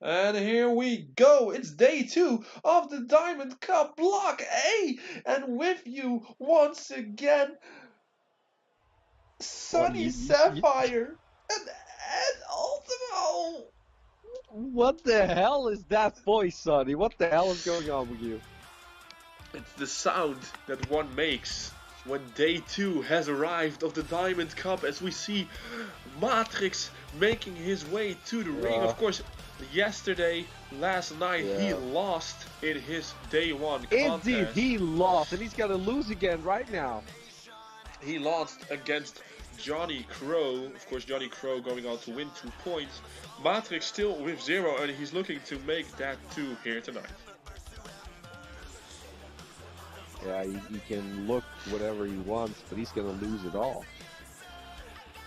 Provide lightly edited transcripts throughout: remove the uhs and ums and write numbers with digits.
And here we go. It's day 2 of the Diamond Cup Block A. And with you once again, Well, Sunny Sapphire and Ultimo. what the hell is that voice, Sonny? What the hell is going on with you? It's the sound that one makes when day 2 has arrived of the Diamond Cup, as we see Maartrix making his way to the ring. Of course, last night, he lost in his day 1 contest. Indeed, he lost, and he's gonna lose again right now. He lost against Johnny Crow. Of course, Johnny Crow going on to win 2 points. Maartrix still with 0, and he's looking to make that 2 here tonight. Yeah, he can look whatever he wants, but he's gonna lose it all.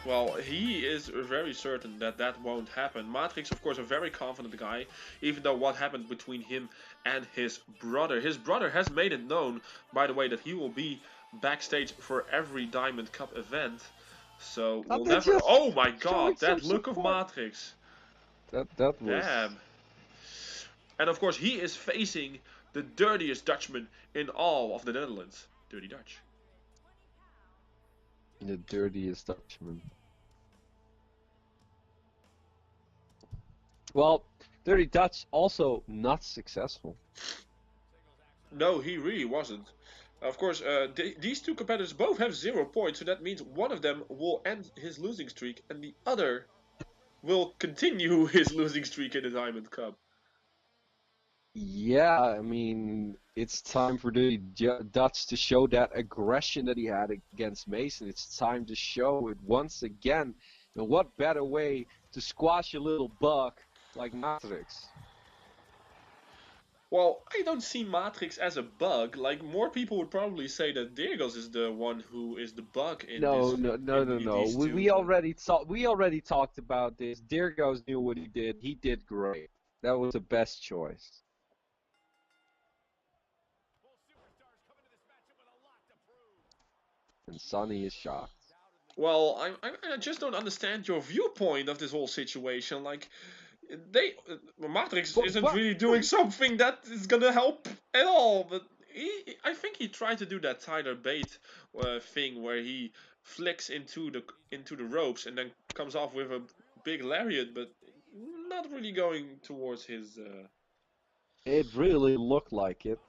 Well, he is very certain that that won't happen. Maartrix, of course, a very confident guy, even though what happened between him and his brother. His brother has made it known, by the way, that he will be backstage for every Diamond Cup event. So we'll never... Oh my god, that look of Maartrix. That was... Damn. And of course, he is facing the dirtiest Dutchman in all of the Netherlands. Dirty Dutch. The dirtiest Dutchman. Well, Dirty Dutch also not successful. No, he really wasn't. Of course, these two competitors both have 0 points, so that means one of them will end his losing streak and the other will continue his losing streak in the Diamond Cup. Yeah, I mean, it's time for the Dutch to show that aggression that he had against Mason. It's time to show it once again. And what better way to squash a little buck like Maartrix? Well, I don't see Maartrix as a bug. Like, more people would probably say that Dirgos is the one who is the bug in no. this. We already talked about this. Dirgos knew what he did. He did great. That was the best choice. And Sonny is shocked. Well, I just don't understand your viewpoint of this whole situation. Like, Maartrix isn't really doing something that is gonna help at all. But I think he tried to do that Tyler Bate thing where he flicks into the ropes and then comes off with a big lariat, but not really going towards his. It really looked like it.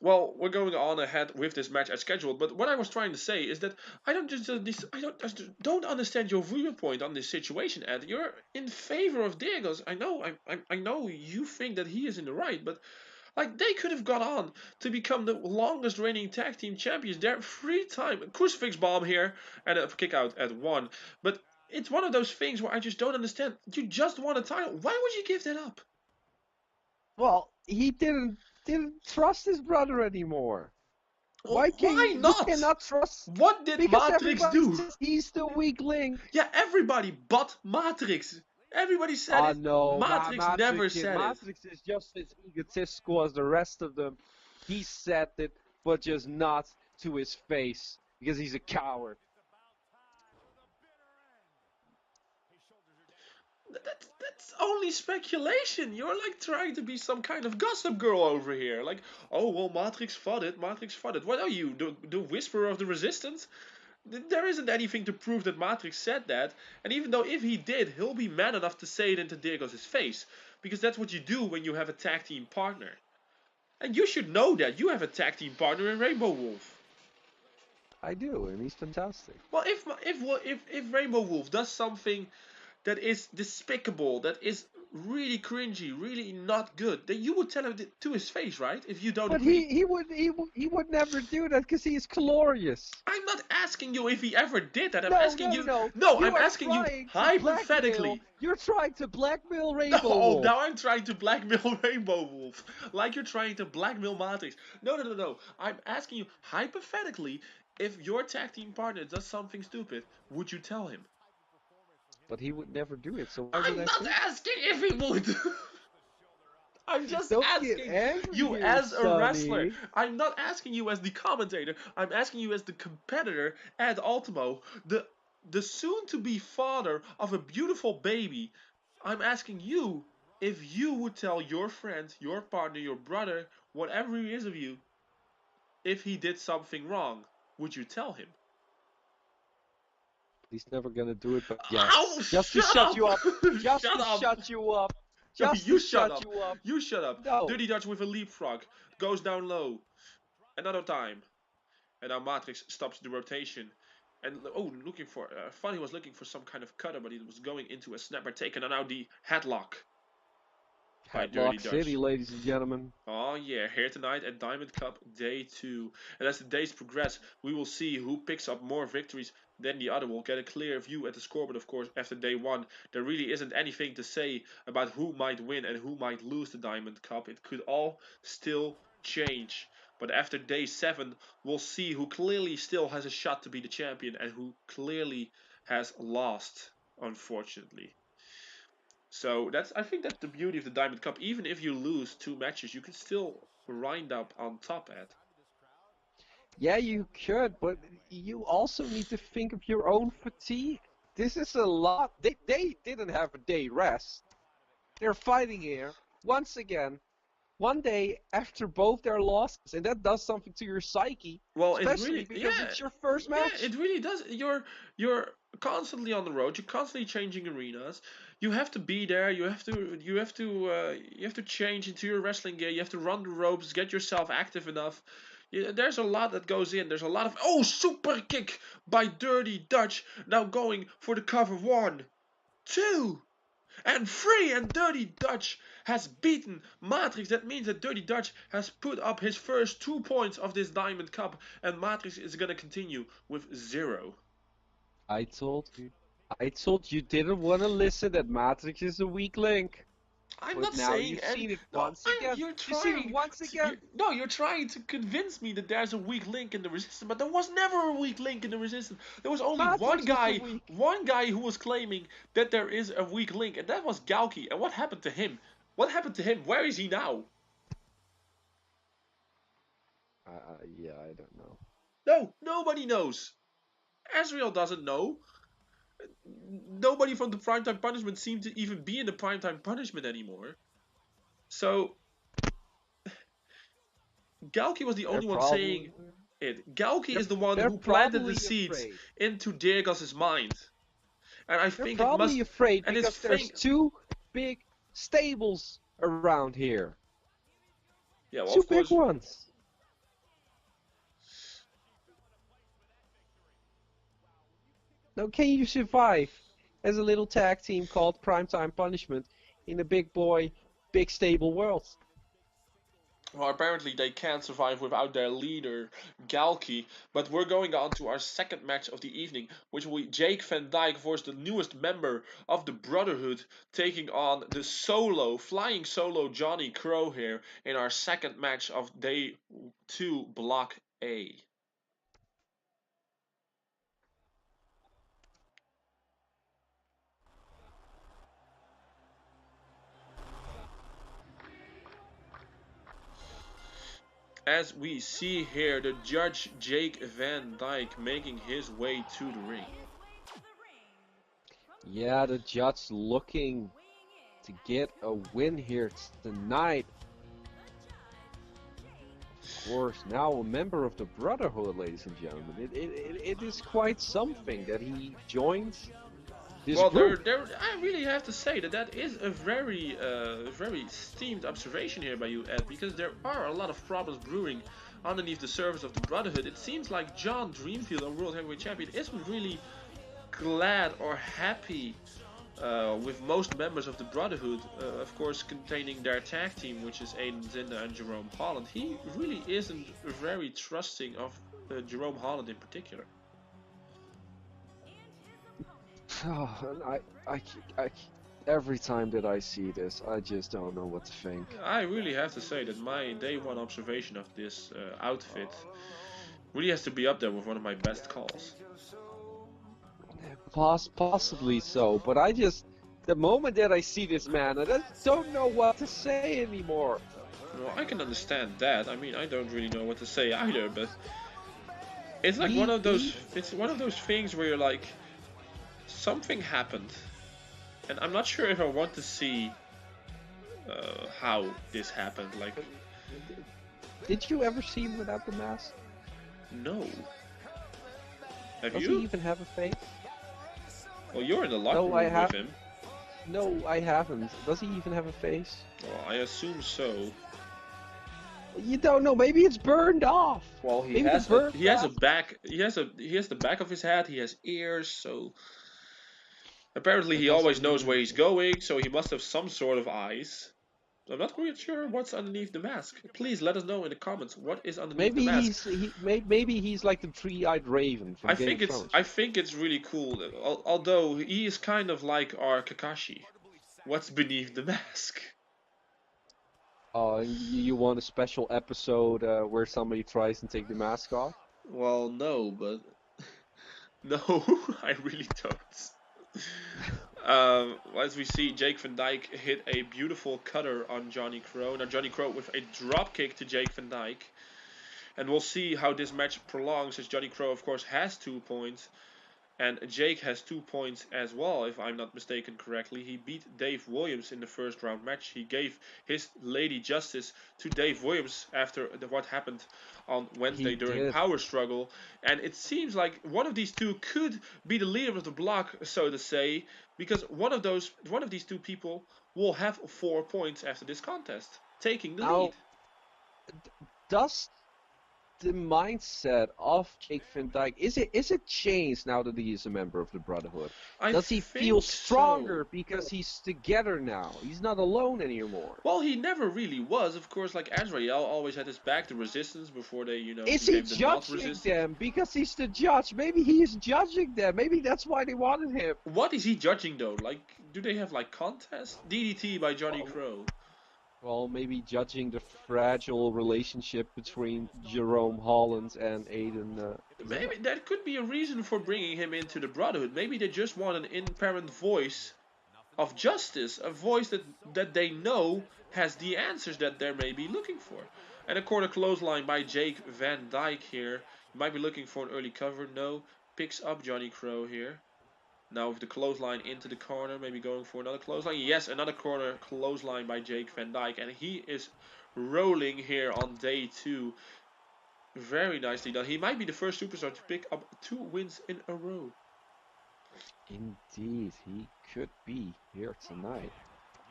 Well, we're going on ahead with this match as scheduled, but what I was trying to say is that I don't understand your viewpoint on this situation, Ed. You're in favor of Diegos. I know you think that he is in the right, but like they could have got on to become the longest reigning tag team champions. They're 3-time crucifix bomb here and a kick out at 1, but it's one of those things where I just don't understand. You just won a title. Why would you give that up? Well, he didn't trust his brother anymore. Why not? You cannot trust. What did Maartrix do? Says he's the weak link. Yeah, everybody but Maartrix. Everybody said it. No, Maartrix never said it. Maartrix is just as egotistical as the rest of them. He said it, but just not to his face because he's a coward. That's only speculation. You're like trying to be some kind of gossip girl over here. Like, oh well, Maartrix fought it. What are you, the whisperer of the resistance? There isn't anything to prove that Maartrix said that. And even though if he did, he'll be man enough to say it into Dirgos' face, because that's what you do when you have a tag team partner. And you should know that you have a tag team partner in Rainbow Wolf. I do, and he's fantastic. Well, if Rainbow Wolf does something that is despicable, that is really cringy, really not good, then you would tell him to his face, right? If you don't agree. He would never do that because he is glorious. I'm not asking you if he ever did that. I'm asking you hypothetically. You're trying to blackmail Rainbow Wolf. Now I'm trying to blackmail Rainbow Wolf. Like you're trying to blackmail Maartrix. No. I'm asking you hypothetically, if your tag team partner does something stupid, would you tell him? But he would never do it, so I'm not asking if he would. I'm just asking you as a wrestler. I'm not asking you as the commentator. I'm asking you as the competitor at Ultimo, the the soon-to-be father of a beautiful baby, I'm asking you if you would tell your friend, your partner, your brother, whatever he is of you, if he did something wrong, would you tell him? He's never gonna do it, but Ow! yes. Just to Shut shut up! you up. Just Shut to up! shut you up. No, Just you to shut shut up! you up. You shut up! No. Dirty Dutch with a leapfrog goes down low. Another time. And now Maartrix stops the rotation. And looking for Funny was looking for some kind of cutter, but he was going into a snapper taken, and now the headlock by Dirty Headlock City, Dutch. ladies and gentlemen. Oh yeah, here tonight at Diamond Cup Day 2. And as the days progress, we will see who picks up more victories than the other. We'll get a clear view at the scoreboard, of course, after Day 1. There really isn't anything to say about who might win and who might lose the Diamond Cup. It could all still change. But after Day 7, we'll see who clearly still has a shot to be the champion and who clearly has lost, unfortunately. So I think that's the beauty of the Diamond Cup. Even if you lose 2 matches, you can still wind up on top at. Yeah, you could, but you also need to think of your own fatigue. This is a lot. They didn't have a day rest. They're fighting here once again, one day after both their losses, and that does something to your psyche. Well, Especially because it's your first match. Yeah, it really does. You're constantly on the road. You're constantly changing arenas. You have to be there. You have to change into your wrestling gear. You have to run the ropes, get yourself active enough. Yeah, there's a lot that goes in. There's a lot of super kick by Dirty Dutch. Now going for the cover. 1, 2. And 3, and Dirty Dutch has beaten Maartrix. That means that Dirty Dutch has put up his first 2 points of this Diamond Cup, and Maartrix is going to continue with 0. I told you. I told you didn't want to listen that Maartrix is a weak link. I'm But not now saying you've seen it no, once again. You're You've seen it trying. once again. You're trying to convince me that there's a weak link in the resistance, but there was never a weak link in the resistance. There was only Maartrix one guy who was claiming that there is a weak link, and that was Galki. And what happened to him? What happened to him? Where is he now? Yeah, I don't know. No, nobody knows. Azraël doesn't know. Nobody from the Primetime Punishment seemed to even be in the Primetime Punishment anymore. So Galki was the only one saying it. Galki is the one who planted the seeds into Diego's mind. And I think they're probably afraid and because there's 2 big stables around here. Yeah, well, 2 big ones. Now, can you survive as a little tag team called Primetime Punishment in a big boy, big stable world? Well, apparently they can't survive without their leader, Galki. But we're going on to our second match of the evening, which will be Jake Van Dijk versus the newest member of the Brotherhood, taking on the flying solo Johnny Crow here in our second match of Day 2, Block A. As we see here, the judge Jake Van Dijk making his way to the ring. Yeah, the judge looking to get a win here tonight. Of course, now a member of the Brotherhood, ladies and gentlemen. It is quite something that he joins this group. I really have to say that is a very steamed observation here by you, Ed, because there are a lot of problems brewing underneath the surface of the Brotherhood. It seems like John Dreamfield, our World Heavyweight Champion, isn't really glad or happy with most members of the Brotherhood, of course containing their tag team, which is Aiden Zinda and Jerome Holland. He really isn't very trusting of Jerome Holland in particular. Every time that I see this, I just don't know what to think. I really have to say that my day 1 observation of this outfit really has to be up there with one of my best calls. Possibly so, but the moment that I see this man, I just don't know what to say anymore. Well, I can understand that. I mean, I don't really know what to say either, but it's like one of those things where you're like, something happened, and I'm not sure if I want to see how this happened. Like, Did you ever see him without the mask? no. Have Does you? he even have a face? Well, you're in the locker No, room with him. No, I haven't. Does he even have a face? Well, I assume so. You don't know. Maybe it's burned off. Well, he Maybe has the bird he has a mask- back. He has the back of his head. He has ears. So apparently That he doesn't always knows mean where he's going. So he must have some sort of eyes. I'm not quite sure what's underneath the mask. Please let us know in the comments what is underneath the maybe mask. maybe he's like the three-eyed raven from Game of Thrones. I think it's really cool. Although he is kind of like our Kakashi. What's beneath the mask? You want a special episode where somebody tries to take the mask off? Well, no, but no, I really don't. As we see, Jake Van Dijk hit a beautiful cutter on Johnny Crow. Now Johnny Crow with a drop kick to Jake Van Dijk. And we'll see how this match prolongs, as Johnny Crow, of course, has 2 points. And Jake has 2 points as well, if I'm not mistaken correctly. He beat Dave Williams in the first round match. He gave his Lady Justice to Dave Williams after what happened on Wednesday during Power Struggle. And it seems like one of these two could be the leader of the block, so to say, because one of these two people will have 4 points after this contest, taking the lead. Does the mindset of Jake Van Dijk is it changed now that he is a member of the Brotherhood? Does he feel stronger because he's together now? He's not alone anymore. Well, he never really was. Of course, like Azraël always had his back to Resistance before they, Is he judging them because he's the judge? Maybe he is judging them. Maybe that's why they wanted him. What is he judging though? Like, do they have like contests? DDT by Johnny Crow. Well, maybe judging the fragile relationship between Jerome Holland and Aiden. Maybe that could be a reason for bringing him into the Brotherhood. Maybe they just want an independent voice of justice, a voice that they know has the answers that they're maybe looking for. And a corner clothesline by Jake Van Dijk here. You might be looking for an early cover. No, picks up Johnny Crow here. Now with the clothesline into the corner, maybe going for another clothesline. Yes, another corner clothesline by Jake Van Dijk. And he is rolling here on day 2. Very nicely done. He might be the first superstar to pick up 2 wins in a row. Indeed, he could be here tonight.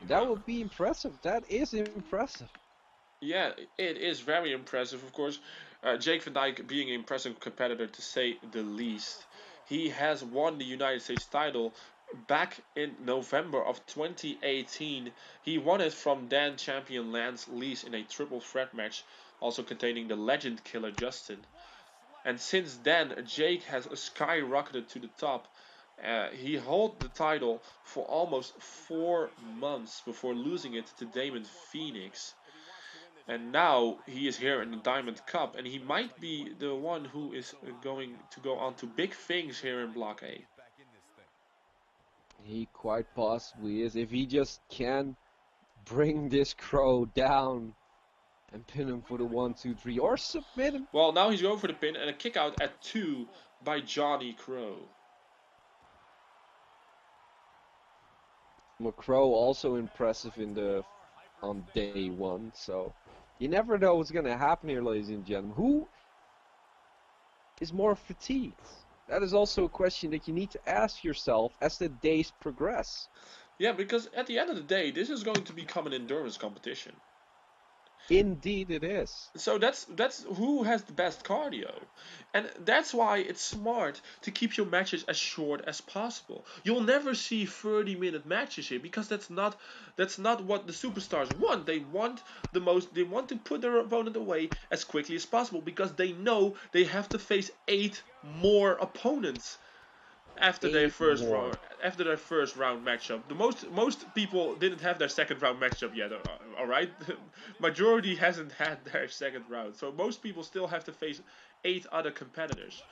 That would be impressive. That is impressive. Yeah, it is very impressive. Of course, Jake Van Dijk being an impressive competitor to say the least. He has won the United States title back in November of 2018. He won it from Dan champion Lance Lees in a triple threat match, also containing the legend killer Justin. And since then, Jake has skyrocketed to the top. He held the title for almost 4 months before losing it to Damon Phoenix. And now he is here in the Diamond Cup, and he might be the one who is going to go on to big things here in Block A. He quite possibly is, if he just can bring this Crow down and pin him for the 1, 2, 3, or submit him. Well, now he's going for the pin and a kick out at 2 by Johnny Crow. Crow also impressive on day 1, so you never know what's gonna happen here, ladies and gentlemen. Who is more fatigued? That is also a question that you need to ask yourself as the days progress. Yeah, because at the end of the day, this is going to become an endurance competition. Indeed it is. So that's who has the best cardio. And that's why it's smart to keep your matches as short as possible. You'll never see 30-minute matches here because that's not what the superstars want. They want to put their opponent away as quickly as possible because they know they have to face 8 more opponents after their first round matchup. Most people didn't have their second round matchup yet. All right, majority hasn't had their second round, so most people still have to face 8 other competitors.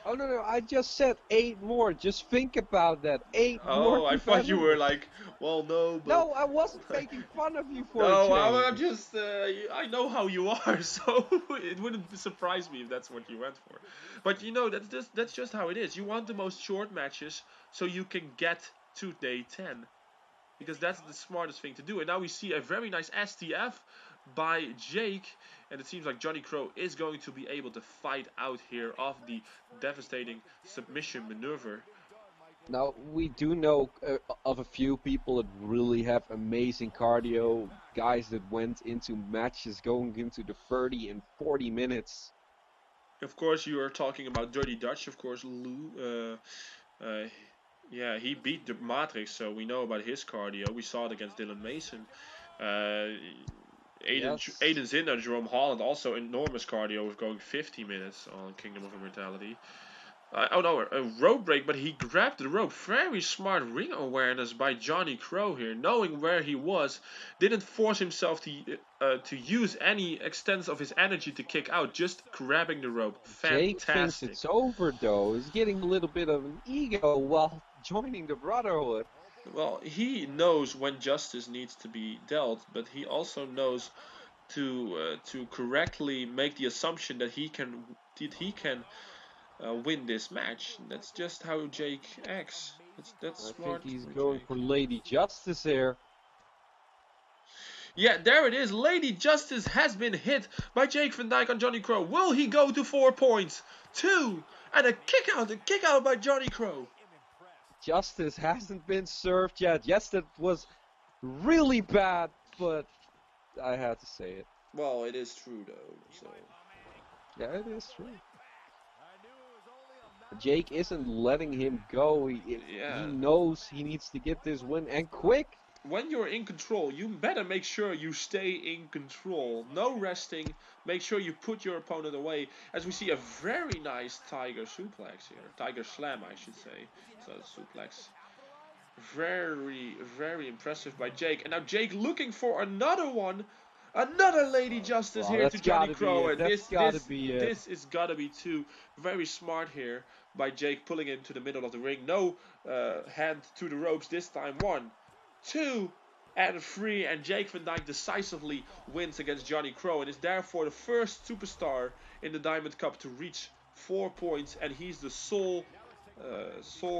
Oh no, I just said 8 more. Just think about that. 8 more Oh, I thought you were competitors. like, well, no, but No, I wasn't making fun of you for a no, I'm change. just, I know how you are, so it wouldn't surprise me if that's what you went for. But you know, that's just how it is. You want the most short matches so you can get to day 10. Because that's the smartest thing to do. And now we see a very nice STF by Jake, and it seems like Johnny Crow is going to be able to fight out here of the devastating submission maneuver. Now, we do know of a few people that really have amazing cardio, guys that went into matches going into the 30 and 40 minutes. Of course, you are talking about Dirty Dutch, of course, Lou. Yeah, he beat the Maartrix, so we know about his cardio. We saw it against Dylan Mason. Uh, Yes. Aiden Zinner, Jerome Holland, also enormous cardio with going 50 minutes on Kingdom of Immortality. Oh no, a rope break, but he grabbed the rope. Very smart ring awareness by Johnny Crow here, knowing where he was. Didn't force himself to use any extent of his energy to kick out, just grabbing the rope. Jake thinks Fantastic. it's over though. He's getting a little bit of an ego while joining the Brotherhood. Well, he knows when justice needs to be dealt, but he also knows to correctly make the assumption that he can win this match. That's just how Jake acts. That's I think smart he's for going Jake. for Lady Justice here. Yeah, there it is. Lady Justice has been hit by Jake Van Dyke on Johnny Crow. Will he go to 4 points? 2 and a kick out by Johnny Crow. Justice hasn't been served yet. Yes, that was really bad, but I had to say it. Well, it is true though. So Yeah, it is true. Jake isn't letting him go. He yeah, knows he needs to get this win and quick. when you're in control, you better make sure you stay in control. No resting. Make sure you put your opponent away. As we see a very nice Tiger suplex here. Tiger slam, I should say. So suplex. Very, very impressive by Jake. And now Jake looking for another one. Another Lady Justice Well, here to that's Johnny gotta be Crow. it. And That's this gotta this be it. this is gotta be too. Very smart here by Jake pulling him to the middle of the ring. No hand to the ropes this time. 1, 2, and 3. And Jake Van Dyke decisively wins against Johnny Crow and is therefore the first superstar in the Diamond Cup to reach 4 points. And he's the sole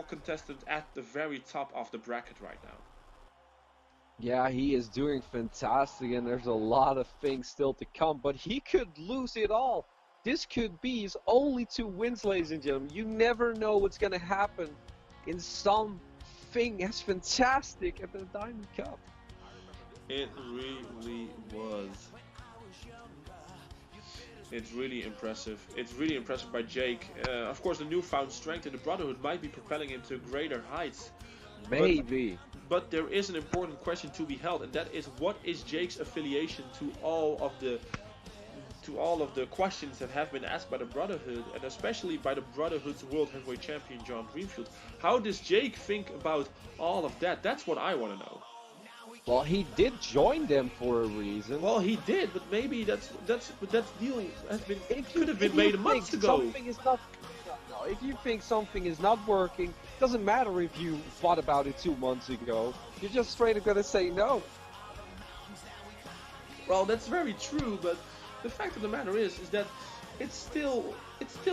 contestant at the very top of the bracket right now. Yeah, he is doing fantastic, and there's a lot of things still to come, but he could lose it all. This could be his only 2 wins, ladies and gentlemen. You never know what's gonna happen in something as fantastic as the Diamond Cup. It really was. It's really impressive. It's really impressive by Jake. Of course, the newfound strength in the Brotherhood might be propelling him to greater heights. But Maybe. but there is an important question to be held, and that is, what is Jake's affiliation to all of the questions that have been asked by the Brotherhood, and especially by the Brotherhood's World Heavyweight Champion John Greenfield? How does Jake think about all of that? That's what I want to know. Well, he did join them for a reason. Well, he did, but maybe that deal could have been If made you months think ago. something is not, no, if you think something is not working, doesn't matter if you thought about it 2 months ago. You're just straight up gonna say no. Well, that's very true, but the fact of the matter is that it still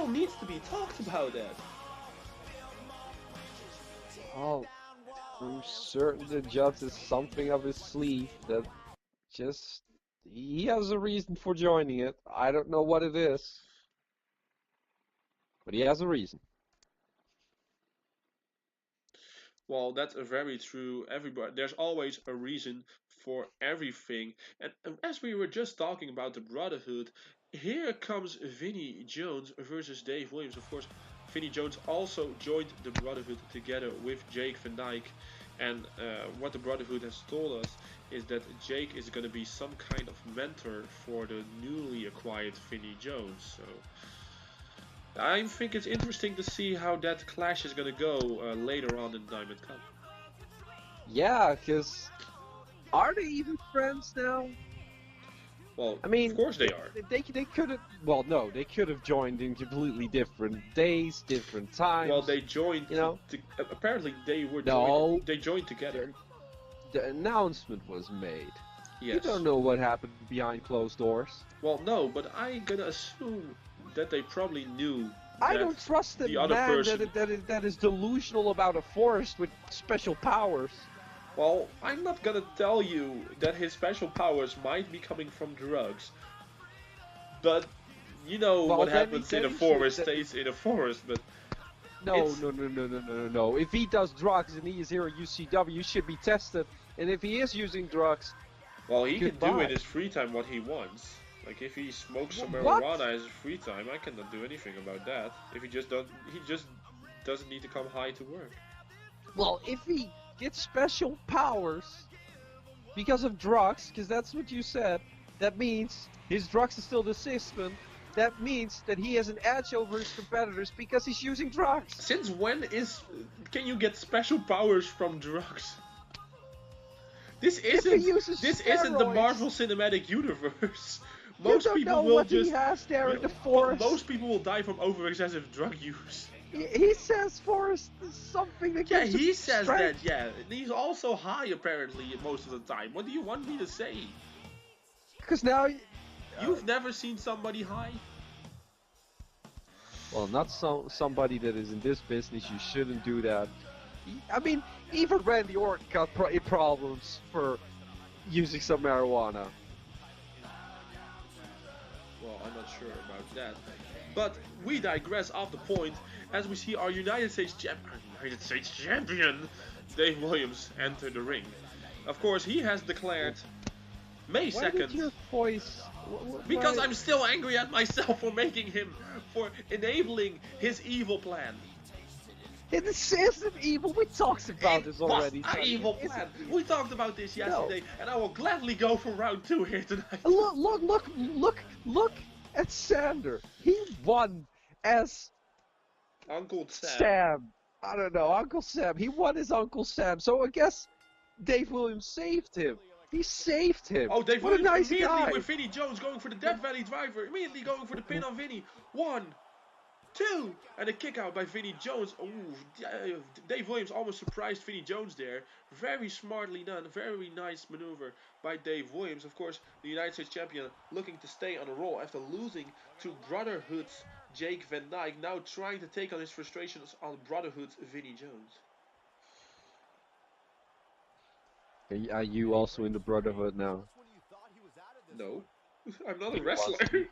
needs to be talked about. That. Oh, I'm certain the judge has something up his sleeve that just he has a reason for joining it. I don't know what it is, but he has a reason. Well, that's very true. Everybody, there's always a reason for everything. And as we were just talking about the Brotherhood, here comes Vinnie Jones versus Dave Williams. Of course, Vinnie Jones also joined the Brotherhood together with Jake Van Dyke. And what the Brotherhood has told us is that Jake is going to be some kind of mentor for the newly acquired Vinnie Jones. So I think it's interesting to see how that clash is going to go later on in Diamond Cup. Yeah, because are they even friends now? Well, I mean, of course they are. they could have. Well, no, they could have joined in completely different days, different times. Well, they joined. You know, apparently they were no, they joined together. the announcement was made. Yes. You don't know what happened behind closed doors. Well, no, but I'm gonna assume that they probably knew. I don't trust a the other man person... that is delusional about a forest with special powers. Well, I'm not gonna tell you that his special powers might be coming from drugs. But, you know what happens in a forest stays in a forest, but... No. If he does drugs and he is here at UCW, he should be tested. And if he is using drugs... Well, he can do in his free time what he wants. Like, if he smokes some marijuana as free time, I cannot do anything about that. If he just doesn't need to come high to work. Well, if he gets special powers because of drugs, because that's what you said, that means his drugs are still the system. That means that he has an edge over his competitors because he's using drugs. Since when can you get special powers from drugs? This isn't the Marvel Cinematic Universe. Most people will just. He has there in the forest. Most people will die from over-excessive drug use. He says forest is something that gives he says strength. that, yeah. He's also high, apparently, most of the time. What do you want me to say? Because now... You've never seen somebody high? Well, not somebody that is in this business. You shouldn't do that. I mean, even Randy Orton got problems for using some marijuana. Well, I'm not sure about that. But we digress off the point as we see our United States champion, Dave Williams, enter the ring. Of course, he has declared May 2nd. Why did your voice... Because I'm still angry at myself for enabling his evil plan. This isn't evil. We talked about this already. It was an evil plan. We talked about this yesterday, and I will gladly go for round 2 here tonight. Look at Sander. He won as Uncle Sam. I don't know, Uncle Sam. He won as Uncle Sam. So I guess Dave Williams saved him. He saved him. Oh, Dave Williams nice immediately guy. With Vinnie Jones going for the Death Valley driver. Immediately going for the pin on Vinnie. 1, 2, and a kick out by Vinnie Jones. Ooh, Dave Williams almost surprised Vinnie Jones there. Very smartly done. Very nice maneuver by Dave Williams. Of course, the United States champion looking to stay on a roll after losing to Brotherhood's Jake Van Dyke. Now trying to take on his frustrations on Brotherhood's Vinnie Jones. Are you also in the Brotherhood now? No, I'm not a wrestler. Do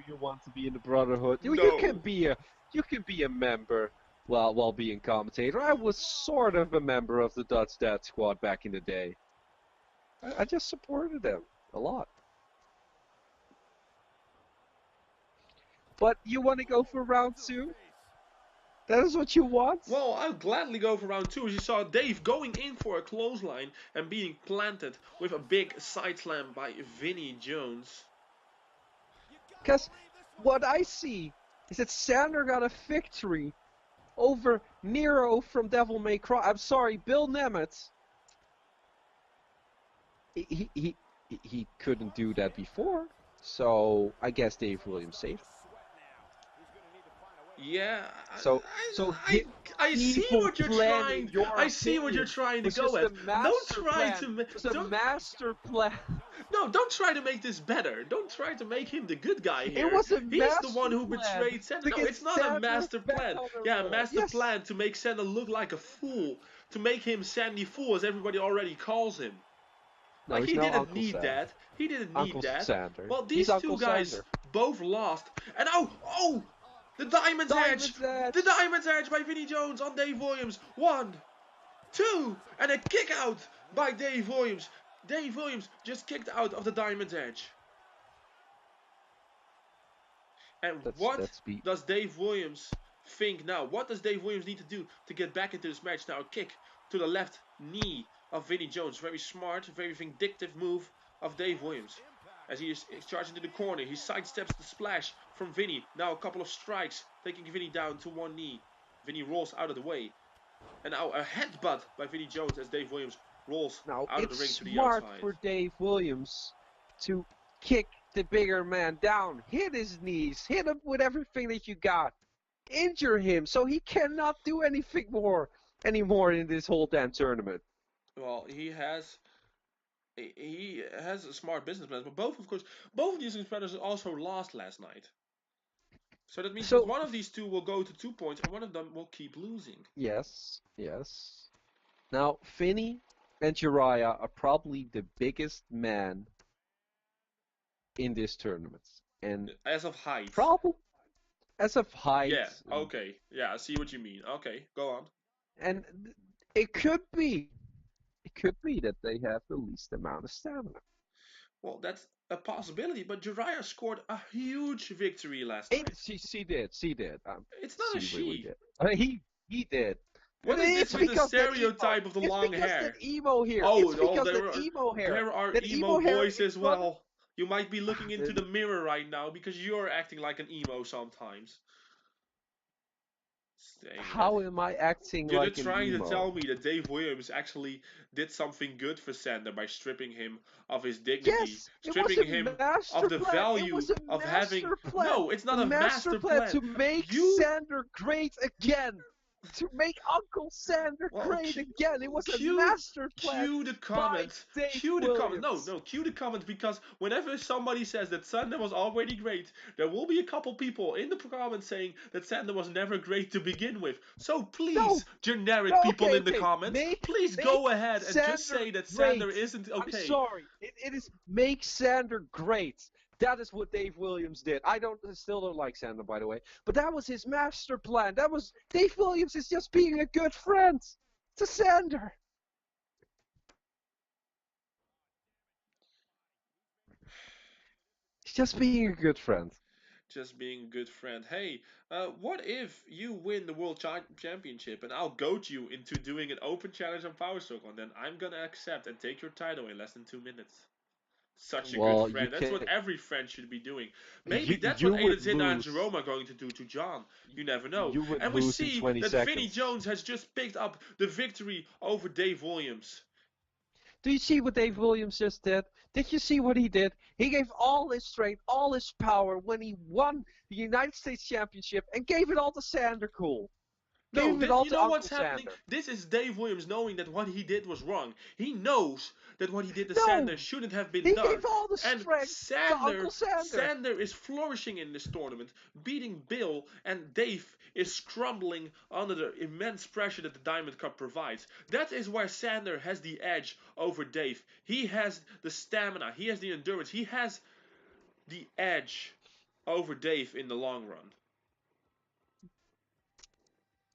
you want to be in the Brotherhood? No. You can be a member while being commentator. I was sort of a member of the Dutch Dad Squad back in the day. I just supported them a lot. But you want to go for round 2? That is what you want? Well, I'll gladly go for round 2. As you saw Dave going in for a clothesline and being planted with a big side slam by Vinnie Jones. Because what I see is that Sander got a victory over Nero from Devil May Cry. I'm sorry, Bill Nemeth. He couldn't do that before, so I guess Dave Williams saved him. Yeah, I see what you're trying. I see what you're trying to go at. Don't try to make a master plan. No, don't try to make this better. Don't try to make him the good guy here. It was a He's the one who betrayed Santa. No, it's not a master plan. Yeah, a master plan to make Santa look like a fool, to make him Sandy Fool, as everybody already calls him. No, like he didn't need that. He didn't need that. Sander. Well, these two guys both lost, and oh. The Diamond's Edge! The Diamond's Edge by Vinnie Jones on Dave Williams. 1, 2, and a kick out by Dave Williams. Dave Williams just kicked out of the Diamond's Edge. And what does Dave Williams think now? What does Dave Williams need to do to get back into this match now? A kick to the left knee of Vinnie Jones. Very smart, very vindictive move of Dave Williams. As he is charging to the corner, he sidesteps the splash from Vinnie. Now a couple of strikes, taking Vinnie down to one knee. Vinnie rolls out of the way. And now a headbutt by Vinnie Jones as Dave Williams rolls out of the ring to the outside. It's smart for Dave Williams to kick the bigger man down, hit his knees, hit him with everything that you got, injure him so he cannot do anything anymore in this whole damn tournament. Well, he has a smart business plan, but both of these competitors also lost last night. So that means that So one of these two will go to 2 points, and one of them will keep losing. yes. Now Vinnie and Jiraiya are probably the biggest man in this tournament, and As of height. probably as of height. Yeah, okay. Yeah, I see what you mean. Okay, go on. And it could be that they have the least amount of stamina. Well, that's a possibility, but Jiraiya scored a huge victory last night. She did. It's not a She really she. did. He did. What is this It's with the because that emo. stereotype of the It's long because hair? that emo hair. Oh, It's oh, because that emo hair. there are That emo emo hair boys in as front. well. You might be looking into the mirror right now because you're acting like an emo sometimes. Dang it. How am I acting You're like an trying to emo? tell me that Dave Williams actually did something good for Sander by stripping him of his dignity, Yes, it was stripping a him of master the plan. It value was a of having. master plan. No, it's A not a master master plan plan. to make You Sander great again. To make Uncle Sander Well, great again. It was a cue, master plan cue the by comment. Dave Cue the comment. No, Williams. no, cue the comment because whenever somebody says that Sander was already great, there will be a couple people in the comments saying that Sander was never great to begin with. So No, please, generic no, people in the okay. comments, please Make go ahead and just Sander say that great. Sander isn't I'm okay. sorry. It is make Sander great. That is what Dave Williams did. I still don't like Sander, by the way, but that was his master plan. That was Dave Williams is just being a good friend to Sander. He's just being a good friend. Just being a good friend. Hey, what if you win the World Championship and I'll goad you into doing an open challenge on Power Stroke, and then I'm gonna accept and take your title in less than 2 minutes. Such a good Well, you friend. That's what can. every friend should be doing. Maybe that's You what would Adrian and lose. Jerome are going to do to John. You never know. You would And we lose in see 20 that Vinnie seconds. Jones has just picked up the victory over Dave Williams. Do you see what Dave Williams just did? Did you see what he did? He gave all his strength, all his power when he won the United States Championship and gave it all to Sander Cool. No, Gave it all you to know Uncle what's happening? Sander. This is Dave Williams knowing that what he did was wrong. He knows that what he did to No! Sander shouldn't have been He done. gave all the And strength to Uncle Sander. Sander is flourishing in this tournament, beating Bill, and Dave is crumbling under the immense pressure that the Diamond Cup provides. That is where Sander has the edge over Dave. He has the stamina, he has the endurance, he has the edge over Dave in the long run.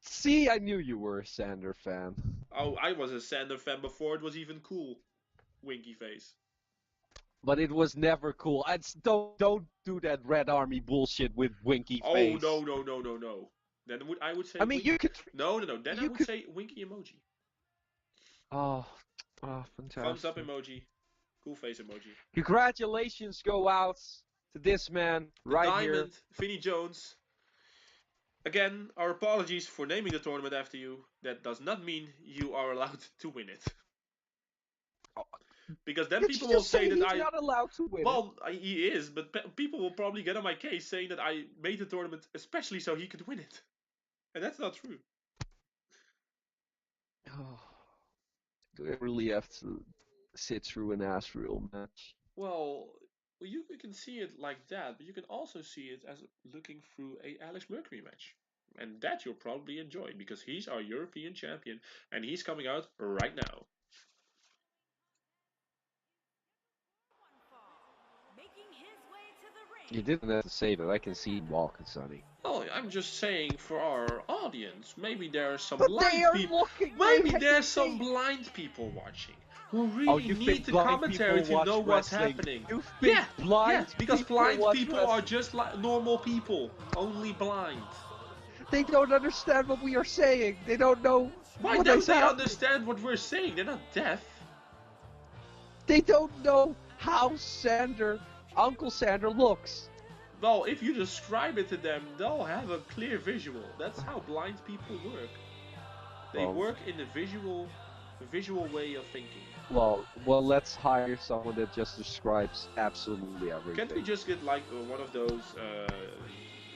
See, I knew you were a Sander fan. Oh, I was a Sander fan before it was even cool. Winky face. But it was never cool. Don't do that Red Army bullshit with winky Oh face. no. Then I would say. I mean, you could. No. Then I would say winky emoji. Oh, fantastic. Thumbs up emoji. Cool face emoji. Congratulations go out to this man right Diamond, here. Vinnie Jones. Again, our apologies for naming the tournament after you. That does not mean you are allowed to win it. Because then people will say that he's not allowed to win. Well, he is, but people will probably get on my case saying that I made the tournament especially so he could win it, and that's not true. Oh, do I really have to sit through an Azraël match? Well, you can see it like that, but you can also see it as looking through a Alex Mercury match, and that you'll probably enjoy because he's our European champion, and he's coming out right now. You didn't have to say that. I can see him walking, Sonny. Oh, I'm just saying for our audience, maybe there are some But blind people. Maybe there's some blind people watching who really need the commentary to know what's happening. Blind because blind people are just like normal people, only blind. They don't understand what we are saying. They don't know. Why don't they understand what we're saying? They're not deaf. They don't know how Uncle Sander looks. Well, if you describe it to them, they'll have a clear visual. That's how blind people work. They work in the visual visual way of thinking. Well, let's hire someone that just describes absolutely everything. Can't we just get like one of those?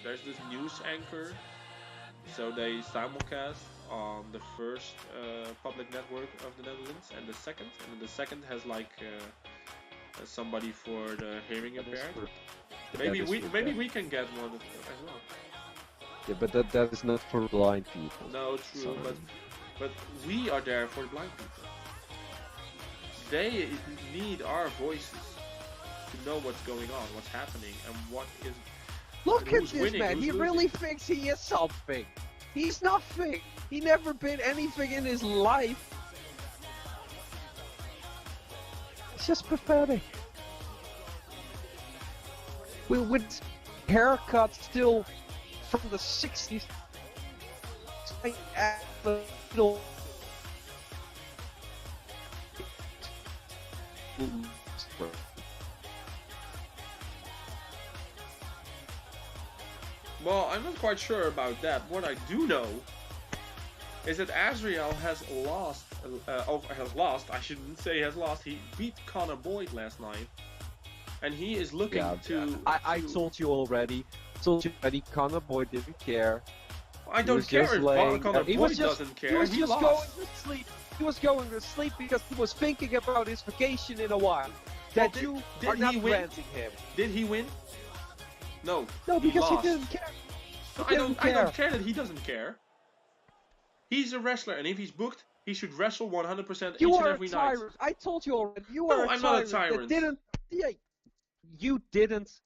There's this news anchor, so they simulcast on the first public network of the Netherlands, and the second has like somebody for the hearing impaired. Maybe we can get one as well. Yeah, but that is not for blind people. No, true, but we are there for the blind people. They need our voices to know what's going on, what's happening, and what is. Look at this man. He really thinks he is something. He's nothing. He never been anything in his life. It's just pathetic. With haircut still from the 60s. At the middle. Well, I'm not quite sure about that. What I do know is that Azraël has lost. I shouldn't say has lost. He beat Connor Boyd last night, and he is looking to. I told you already. Connor Boyd didn't care. I don't care if Connor Boyd doesn't care. He was just going to sleep. He was going to sleep because he was thinking about his vacation in Hawaii. That you are not granting him. Did he win? No. No, because he didn't care. I don't care that he doesn't care. He's a wrestler, and if he's booked, he should wrestle 100% each and every night. I told you already. You are a tyrant. I'm not a tyrant. You didn't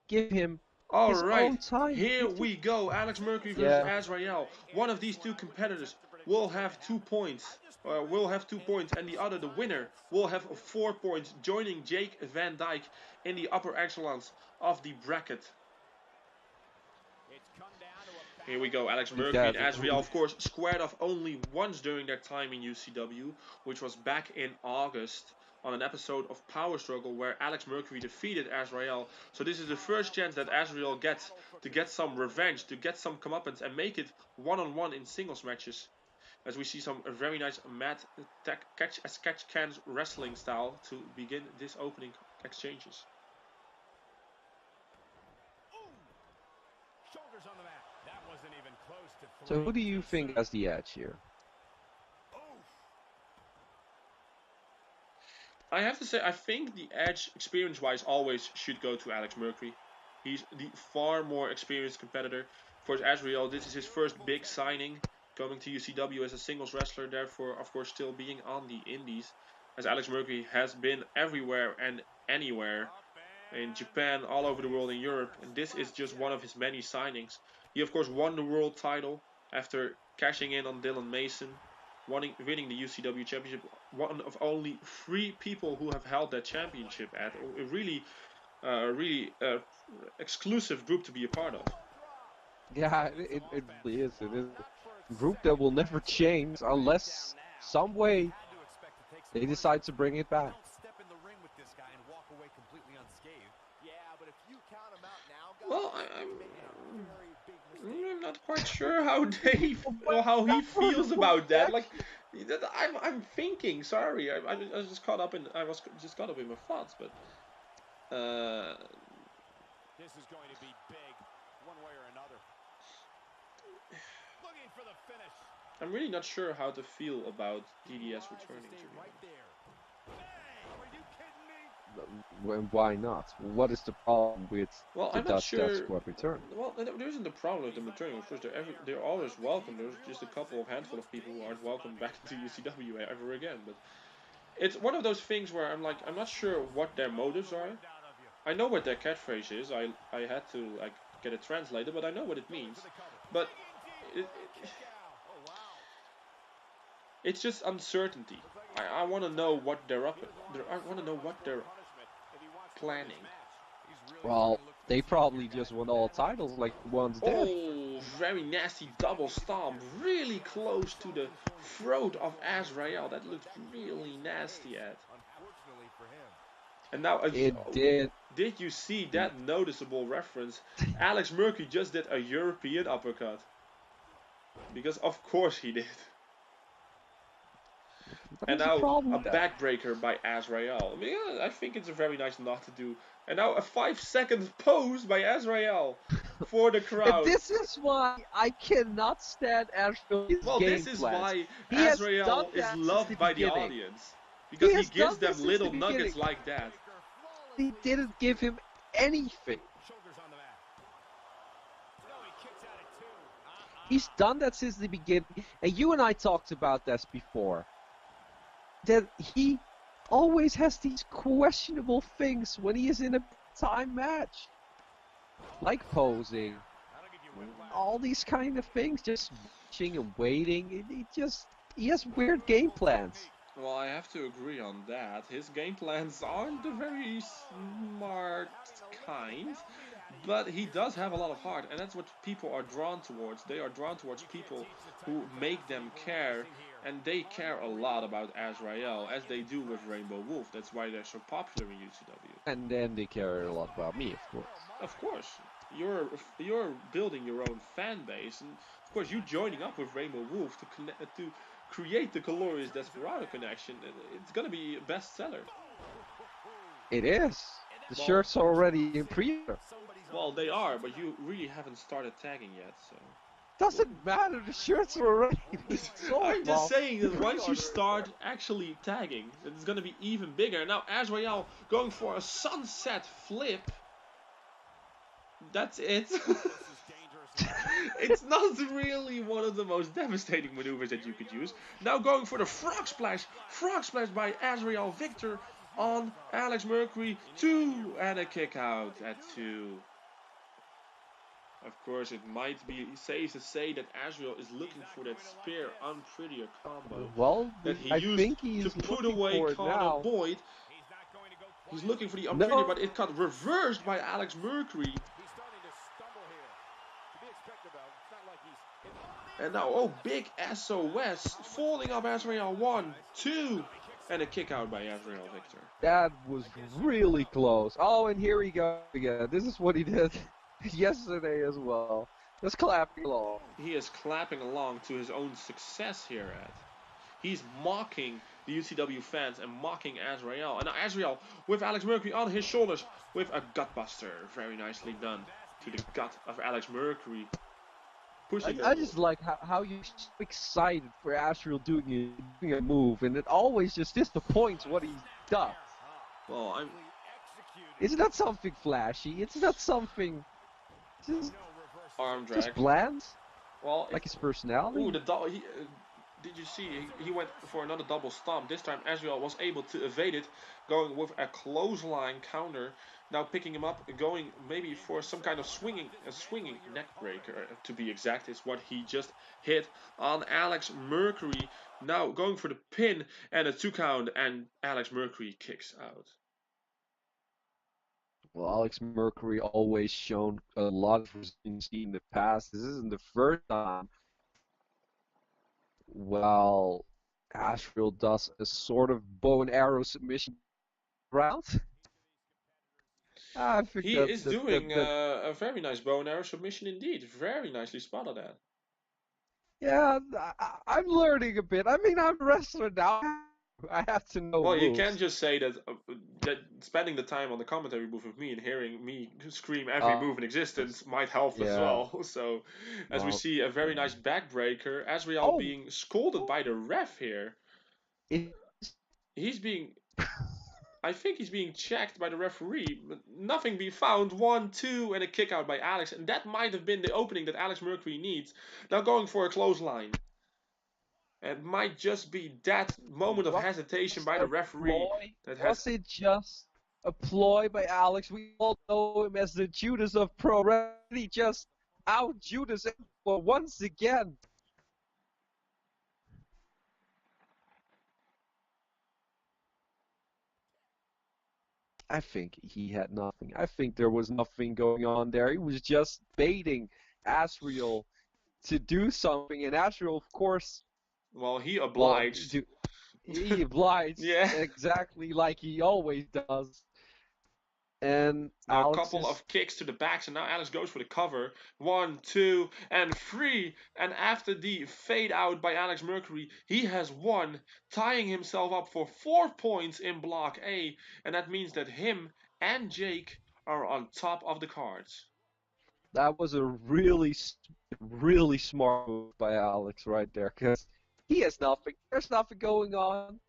give him his own time. Here we go. Alex Mercury versus Azraël. One of these two competitors will have 2 points. And the other, the winner, will have 4 points, joining Jake Van Dijk in the upper echelons of the bracket. Here we go. Alex Mercury and Azraël, of course, squared off only once during their time in UCW, which was back in August on an episode of Power Struggle where Alex Mercury defeated Azraël. So this is the first chance that Azraël gets to get some revenge, to get some comeuppance and make it one-on-one in singles matches. As we see some very nice mat catch cans wrestling style to begin this opening exchanges. So who do you think has the edge here? I have to say, I think the edge, experience-wise, always should go to Alex Mercury. He's the far more experienced competitor. For Azraël, this is his first big signing, coming to UCW as a singles wrestler, therefore, of course, still being on the indies. As Alex Mercury has been everywhere and anywhere, in Japan, all over the world, in Europe, and this is just one of his many signings. He, of course, won the world title after cashing in on Dylan Mason, winning the UCW championship. One of only 3 people who have held that championship at a really exclusive group to be a part of. Yeah, it really is. It is a group that will never change unless some way they decide to bring it back. Well, I'm not quite sure how he feels about that. Like, I'm thinking. Sorry, I was just caught up in my thoughts. But this is going to be big, one way or another. Looking for the finish. I'm really not sure how to feel about DDS returning to me. Why not? What is the problem with the Dutch squad return? Well, there isn't a problem with them returning. Of course, they're always welcome. There's just a handful of people who aren't welcome back to UCW ever again. But it's one of those things where I'm not sure what their motives are. I know what their catchphrase is. I had to get it translated, but I know what it means. But it's just uncertainty. I want to know what they're up. I want to know what they're planning. Well, they probably just won all titles like once dead. Oh, very nasty double stomp, really close to the throat of Azraël. That looks really nasty, Ed. And now it did. Did you see that noticeable reference? Alex Mercury just did a European uppercut. Because of course he did. What And is the now problem a with that? backbreaker by Azraël. I mean, yeah, I think it's a very nice not to do. And now a 5-second pose by Azraël for the And crowd. this is why I cannot stand Azrael's Well, this game is plans. why He has done Azraël is that since the loved by the beginning. audience. He Because he has done gives them this since the little beginning. nuggets like that. He didn't give him anything. Shoulders on the mat. No, he kicks out at 2. He's done that since the beginning. And you and I talked about this before. That he always has these questionable things when he is in a time match. Like posing. That'll give you whiplash. All these kind of things. Just watching and waiting. He has weird game plans. Well, I have to agree on that. His game plans aren't the very smart kind, but he does have a lot of heart, and that's what people are drawn towards. They are drawn towards people who make them care, and they care a lot about Azrael, as they do with Rainbow Wolf. That's why they're so popular in UCW. And then they care a lot about me, of course. Of course, you're building your own fan base, and of course, you joining up with Rainbow Wolf to create the glorious Desperado connection. It's gonna be a bestseller. It is. The Well- shirt's already in pre-order. Well, they are, but you really haven't started tagging yet, so. Doesn't matter. The shirts are already sold. I'm just saying that once you Pre-order. start actually tagging, it's gonna be even bigger. Now Azrael going for a sunset flip. That's it. It's not really one of the most devastating maneuvers that you could use. Now going for the frog splash by Azrael Victor on Alex Mercury, 2 and a kick out at 2. Of course, it might be safe to say that Azrael is looking for that spear unprettier combo Well, that he I used think he to is put looking away for it Connor now. Boyd. He's not going to go quite He's looking for the No. unprettier, but it got reversed by Alex Mercury. He's starting to stumble here. To be expected, though. It's not like he's... And now, oh, big SOS, folding up Azrael, 1, 2, and a kick out by Azrael Victor. That was really close. Oh, and here we go again. This is what he did yesterday as well. Just clapping along. He is clapping along to his own success here, Ed. He's mocking the UCW fans and mocking Azrael. And now Azrael with Alex Mercury on his shoulders with a gutbuster. Very nicely done to the gut of Alex Mercury. Pushing I just like how you're so excited for Azrael doing a move, and it always just disappoints what he does. Well, I'm It's not something flashy. It's not something just arm drag. just bland, Well, like his personality. ooh, did you see? He went for another double stomp. This time Azrael was able to evade it, going with a clothesline counter. Now picking him up, going maybe for some kind of swinging neck breaker. To be exact, is what he just hit on Alex Mercury. Now going for the pin and a 2 count, and Alex Mercury kicks out. Well, Alex Mercury always shown a lot of resiliency in the past. This isn't the first time. Well, Azrael does a sort of bow and arrow submission round. I think He is doing a very nice bow and arrow submission indeed. Very nicely spotted that. yeah, I'm learning a bit. I mean, I'm a wrestler now. I have to know Well, you moves. can't just say that spending the time on the commentary booth with me and hearing me scream every move in existence might help as yeah. well. So, as we Well, see a very nice backbreaker, Azrael Oh. being scolded by the ref here. it- He's being, I think he's being checked by the referee, but nothing being found. 1, 2, and a kick out by Alex, and that might have been the opening that Alex Mercury needs. Now going for a clothesline. It might just be that moment of Was hesitation by it the a referee ploy? that has. Was it just a ploy by Alex? We all know him as the Judas of pro wrestling. He just out Judas for once again. I think he had nothing. I think there was nothing going on there. He was just baiting Azrael to do something, and Azrael, of course, Well, he well, obliged. he obliged Yeah. exactly like he always does. And Now a Alex couple is of kicks to the backs, and now Alex goes for the cover. 1, 2, and 3. And after the fade out by Alex Mercury, he has won, tying himself up for 4 points in Block A. And that means that him and Jake are on top of the cards. that was a really smart move by Alex right there, because he has nothing. There's nothing going on.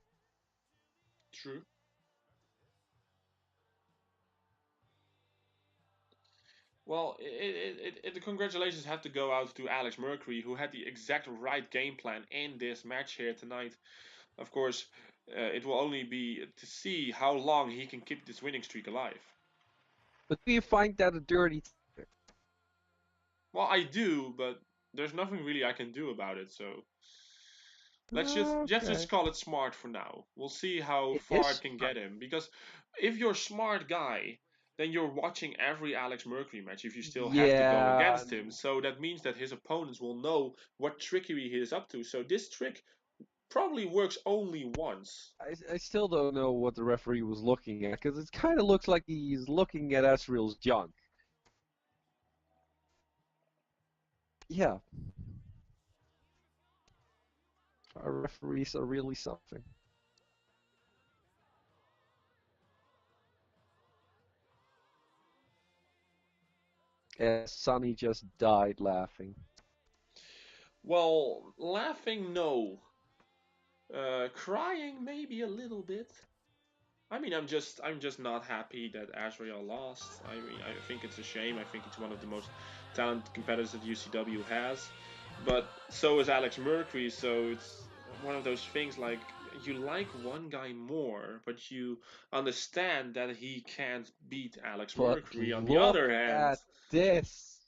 True. Well, the congratulations have to go out to Alex Mercury, who had the exact right game plan in this match here tonight. Of course, it will only be to see how long he can keep this winning streak alive. But do you find that a dirty tactic? Well, I do, but there's nothing really I can do about it. So let's just Okay. call it smart for now. We'll see how It far it is can smart. get him. Because if you're a smart guy, then you're watching every Alex Mercury match if you still have to go Yeah, against him. So that means that his opponents will know what trickery he is up to. So this trick probably works only once. I still don't know what the referee was looking at, because it kind of looks like he's looking at Azrael's junk. Yeah, our referees are really something. Sonny just died laughing. Well, laughing, no. Crying, maybe a little bit. I mean, I'm just not happy that Azrael lost. I mean, I think it's a shame. I think it's one of the most talented competitors that UCW has, but so is Alex Mercury. So it's one of those things like you like one guy more, but you understand that he can't beat Alex But Mercury. On the look other hand, at this.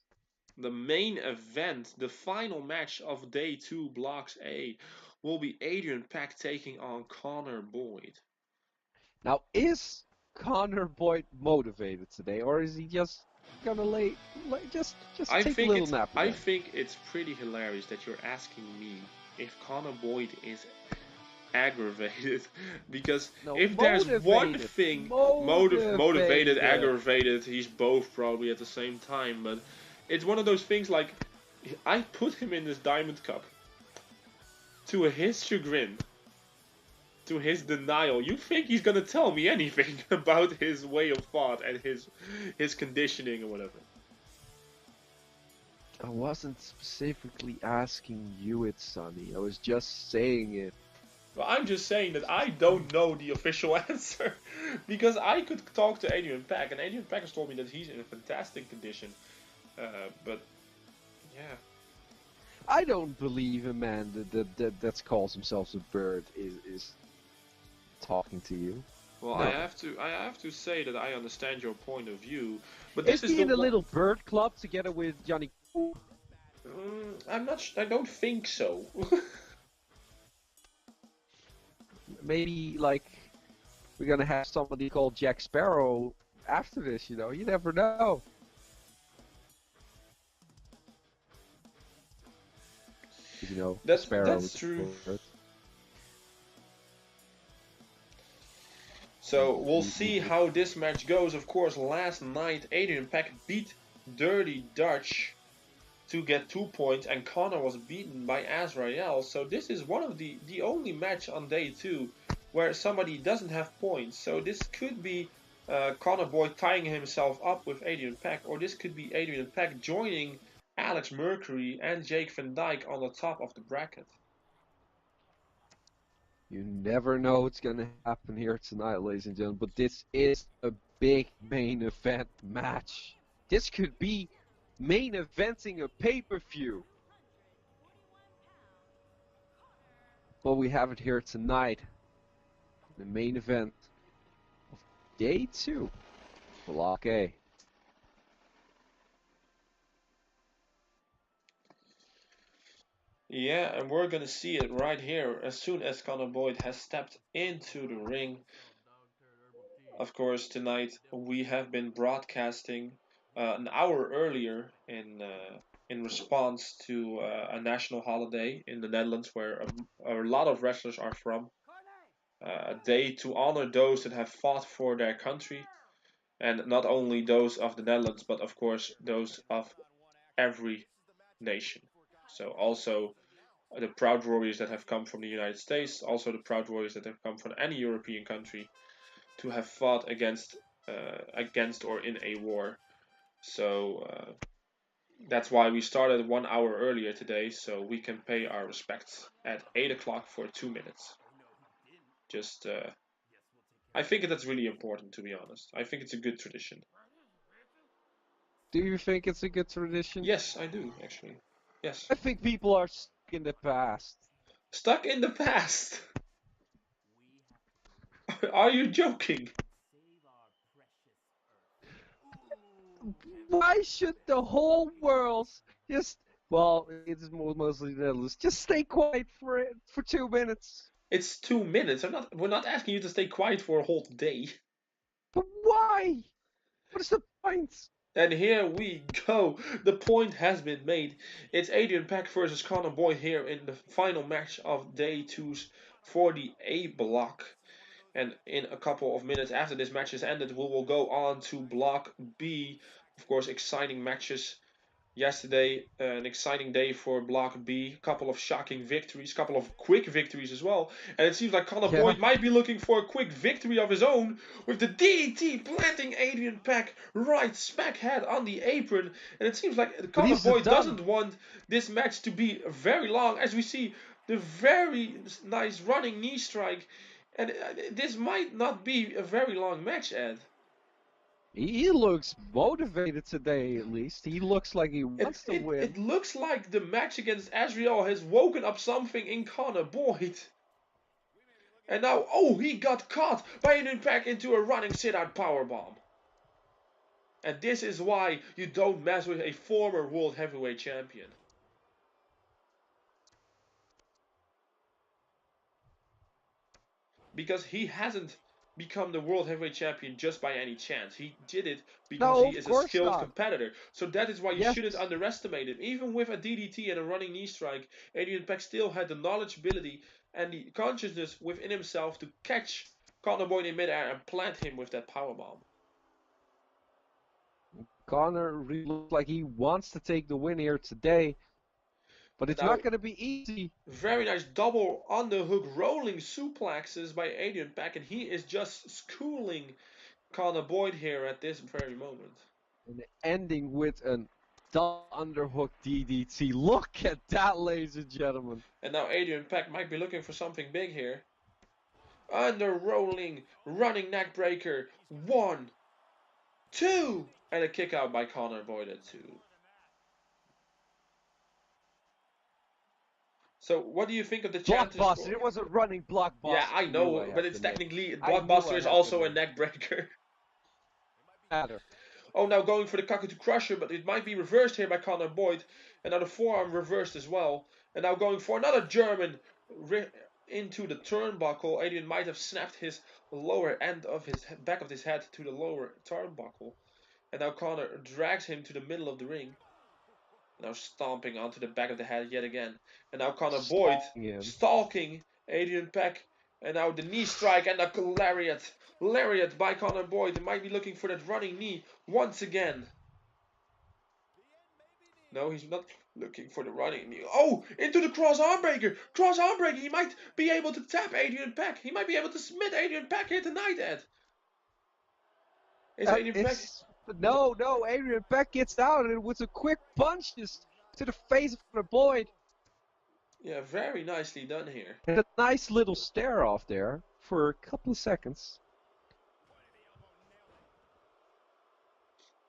the main event, the final match of day 2, Blocks A, will be Adrian Peck taking on Connor Boyd. Now, is Connor Boyd motivated today, or is he just gonna just I take a think little it's nap I again? think it's pretty hilarious that you're asking me if Connor Boyd is aggravated because No, if there's one motivated, thing motivated, motivated. aggravated, he's both probably at the same time, but it's one of those things like I put him in this Diamond Cup to his chagrin, to his denial. You think he's gonna tell me anything about his way of thought and his conditioning or whatever? I wasn't specifically asking you it, Sonny. I was just saying it. Well, I'm just saying that I don't know the official answer because I could talk to Adrian Peck, and Adrian Peck has told me that he's in a fantastic condition. But yeah, I don't believe a man that calls himself a bird is talking to you. well, No. I have to say that I understand your point of view, but Is this is he the in a one. little bird club together with Johnny? I'm not. I don't think so. Maybe like we're gonna have somebody called Jack Sparrow after this. You never know. Sparrow That's is true. a bird. So we'll see how this match goes. Of course, last night Adrian Peck beat Dirty Dutch to get 2 points, and Connor was beaten by Azraël. So this is one of the only match on day 2 where somebody doesn't have points. So this could be Connor Boyd tying himself up with Adrian Peck, or this could be Adrian Peck joining Alex Mercury and Jake Van Dijk on the top of the bracket. You never know what's gonna happen here tonight, ladies and gentlemen. But this is a big main event match. This could be main eventing a pay-per-view. But we have it here tonight. The main event of day 2, Block A. Yeah, and we're gonna see it right here as soon as Connor Boyd has stepped into the ring. Of course, tonight we have been broadcasting an hour earlier in response to a national holiday in the Netherlands, where a lot of wrestlers are from. A day to honor those that have fought for their country. And not only those of the Netherlands, but of course those of every nation. So also the proud warriors that have come from the United States, also the proud warriors that have come from any European country to have fought against or in a war. So that's why we started 1 hour earlier today, so we can pay our respects at 8 o'clock for 2 minutes. Just, I think that's really important, to be honest. I think it's a good tradition. Do you think it's a good tradition? Yes, I do, actually. Yes. I think people are stuck in the past. Stuck in the past. Are you joking? Why should the whole world just, well, it's mostly the Netherlands, just stay quiet for 2 minutes? It's 2 minutes. We're not asking you to stay quiet for a whole day. But why? What is the point? And here we go. The point has been made. It's Adrian Peck versus Connor Boyd here in the final match of day 2's for the A block. And in a couple of minutes after this match is ended, we will go on to block B. Of course, exciting matches. Yesterday, an exciting day for Block B. Couple of shocking victories, couple of quick victories as well. And it seems like Connor Boyd might be looking for a quick victory of his own with the DDT planting Adrian Peck right smack head on the apron. And it seems like Connor Boyd doesn't want this match to be very long, as we see the very nice running knee strike. And this might not be a very long match, Ed. He looks motivated today, at least. He looks like he wants to win. It looks like the match against Azraël has woken up something in Connor Boyd. And now, oh, he got caught by an impact into a running sit-out powerbomb. And this is why you don't mess with a former World Heavyweight Champion. Because he hasn't become the World Heavyweight Champion just by any chance. He did it because he is a skilled competitor. So that is why you shouldn't underestimate him. Even with a DDT and a running knee strike, Adrian Peck still had the knowledge, ability, and the consciousness within himself to catch Connor Boyd in midair and plant him with that powerbomb. Connor really looks like he wants to take the win here today. But it's not going to be easy. Very nice double underhook rolling suplexes by Adrian Peck, and he is just schooling Connor Boyd here at this very moment. And ending with a double underhook DDT. Look at that, ladies and gentlemen. And now Adrian Peck might be looking for something big here. Under rolling, running neck breaker. 1, 2, and a kick out by Connor Boyd at 2. So, what do you think of the chances? Blockbuster. It was a running blockbuster. Yeah, I know, but it's technically blockbuster is also a neck breaker. Oh, now going for the Cockatoo Crusher, but it might be reversed here by Connor Boyd. And now the forearm reversed as well. And now going for another German into the turnbuckle. Adrian might have snapped his lower end of his back of his head to the lower turnbuckle. And now Connor drags him to the middle of the ring. Now stomping onto the back of the head yet again. And now Connor Boyd stalking Adrian Peck. And now the knee strike and the lariat. Lariat by Connor Boyd. He might be looking for that running knee once again. No, he's not looking for the running knee. Oh, into the cross arm breaker. Cross arm breaker. He might be able to tap Adrian Peck. He might be able to submit Adrian Peck here tonight, Ed. Is Adrian Peck... No, Adrian Peck gets out and with a quick punch just to the face of Connor Boyd. Yeah, very nicely done here. And a nice little stare off there for a couple of seconds.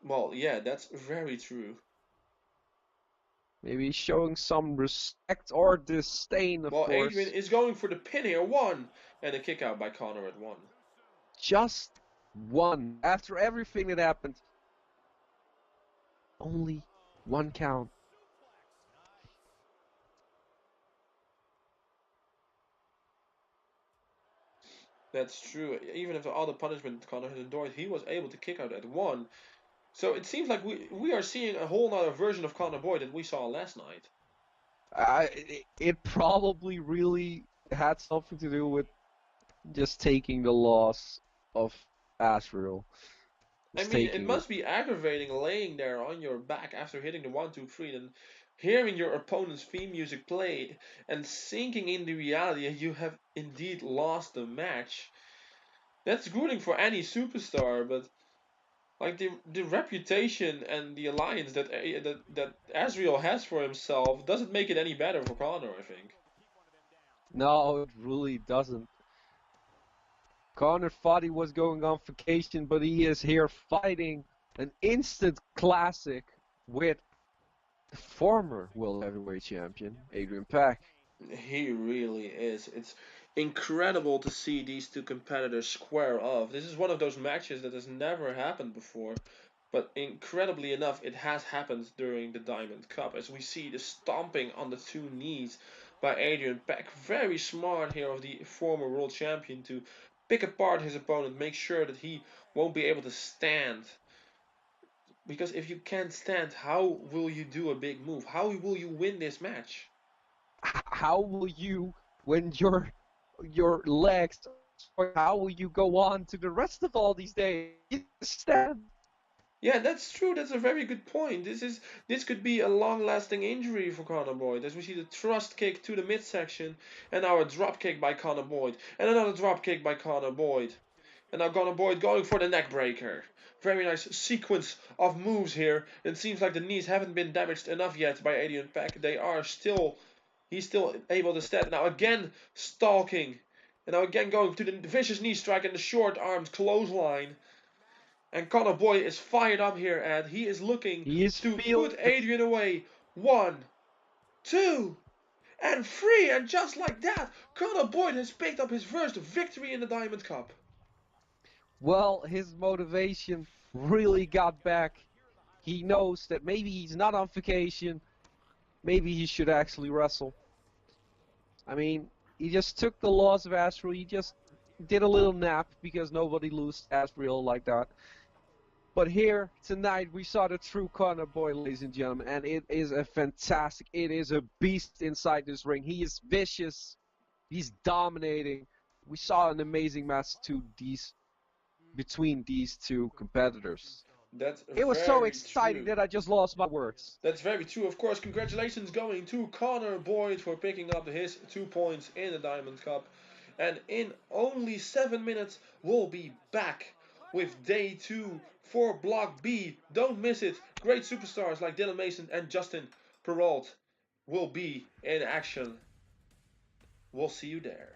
Well, yeah, that's very true. Maybe showing some respect or disdain, of course. Well, Adrian is going for the pin here. 1. And a kick out by Connor at 1. Just 1. After everything that happened. Only 1 count. That's true. Even after all the punishment Connor has endured, he was able to kick out at 1. So it seems like we are seeing a whole other version of Connor Boyd that we saw last night. It probably really had something to do with just taking the loss of Azraël. I was mean, it taking it. must be aggravating laying there on your back after hitting the 1, 2, 3, and hearing your opponent's theme music play and sinking into reality and you have indeed lost the match. That's grueling for any superstar, but like the reputation and the alliance that Azrael has for himself doesn't make it any better for Connor, I think. No, it really doesn't. Connor thought he was going on vacation, but he is here fighting an instant classic with the former World Heavyweight Champion, Adrian Peck. He really is. It's incredible to see these two competitors square off. This is one of those matches that has never happened before, but incredibly enough, it has happened during the Diamond Cup as we see the stomping on the two knees by Adrian Peck. Very smart here of the former world champion to pick apart his opponent, make sure that he won't be able to stand. Because if you can't stand, how will you do a big move? How will you win this match? How will you, when your legs, how will you go on to the rest of all these days? You stand. Yeah, that's true. That's a very good point. This could be a long-lasting injury for Conor Boyd, as we see the thrust kick to the midsection, and now a drop kick by Conor Boyd, and another drop kick by Conor Boyd, and now Conor Boyd going for the neck breaker. Very nice sequence of moves here. It seems like the knees haven't been damaged enough yet by Adrian Peck. They are still, he's still able to stand. Now again stalking, and now again going to the vicious knee strike and the short armed clothesline. And Conor Boyd is fired up here, and he is looking He is to feeling put it. Adrian away. 1, 2, and 3. And just like that, Conor Boyd has picked up his first victory in the Diamond Cup. Well, his motivation really got back. He knows that maybe he's not on vacation. Maybe he should actually wrestle. I mean, he just took the loss of Azraël. He just did a little nap because nobody loses Azraël like that. But here tonight we saw the true Conor Boyd, ladies and gentlemen, and it is a fantastic. It is a beast inside this ring. He is vicious. He's dominating. We saw an amazing match between these two competitors. That's It was so very exciting true. that I just lost my words. That's very true. Of course, congratulations going to Conor Boyd for picking up his 2 points in the Diamond Cup. And in only 7 minutes, we'll be back with day 2 for Block B. Don't miss it. Great superstars like Dylan Mason and Justin Perrault will be in action. We'll see you there.